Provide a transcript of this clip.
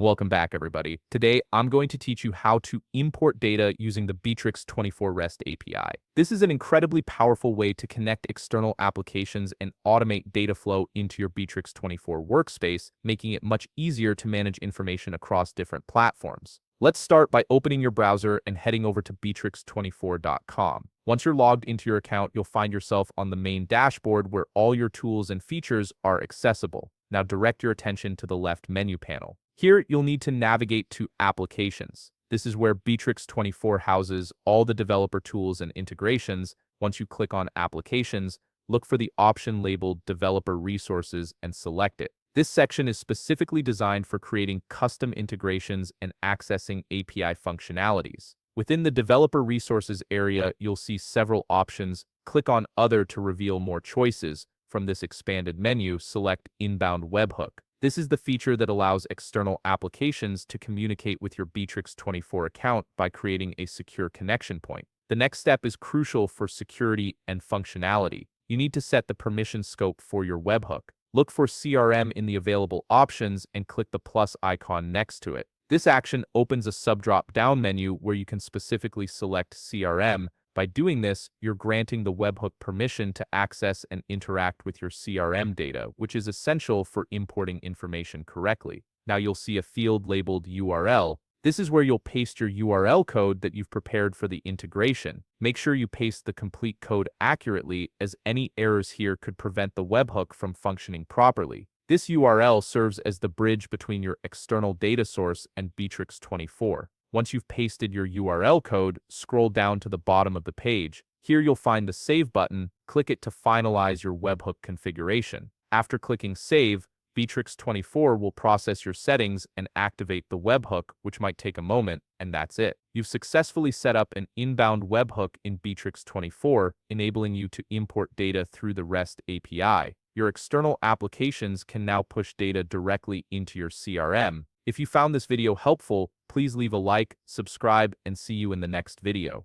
Welcome back, everybody. Today, I'm going to teach you how to import data using the Bitrix24 REST API. This is an incredibly powerful way to connect external applications and automate data flow into your Bitrix24 workspace, making it much easier to manage information across different platforms. Let's start by opening your browser and heading over to Bitrix24.com. Once you're logged into your account, you'll find yourself on the main dashboard where all your tools and features are accessible. Now direct your attention to the left menu panel. Here, you'll need to navigate to Applications. This is where Bitrix24 houses all the developer tools and integrations. Once you click on Applications, look for the option labeled Developer Resources and select it. This section is specifically designed for creating custom integrations and accessing API functionalities. Within the Developer Resources area, you'll see several options. Click on Other to reveal more choices. From this expanded menu, select Inbound Webhook. This is the feature that allows external applications to communicate with your Bitrix24 account by creating a secure connection point. The next step is crucial for security and functionality. You need to set the permission scope for your webhook. Look for CRM in the available options and click the plus icon next to it. This action opens a sub-drop-down menu where you can specifically select CRM. By doing this, you're granting the webhook permission to access and interact with your CRM data, which is essential for importing information correctly. Now you'll see a field labeled URL. This is where you'll paste your URL code that you've prepared for the integration. Make sure you paste the complete code accurately, as any errors here could prevent the webhook from functioning properly. This URL serves as the bridge between your external data source and Bitrix24. Once you've pasted your URL code, scroll down to the bottom of the page. Here you'll find the Save button. Click it to finalize your webhook configuration. After clicking Save, Bitrix24 will process your settings and activate the webhook, which might take a moment, and that's it. You've successfully set up an inbound webhook in Bitrix24, enabling you to import data through the REST API. Your external applications can now push data directly into your CRM. If you found this video helpful, please leave a like, subscribe, and see you in the next video.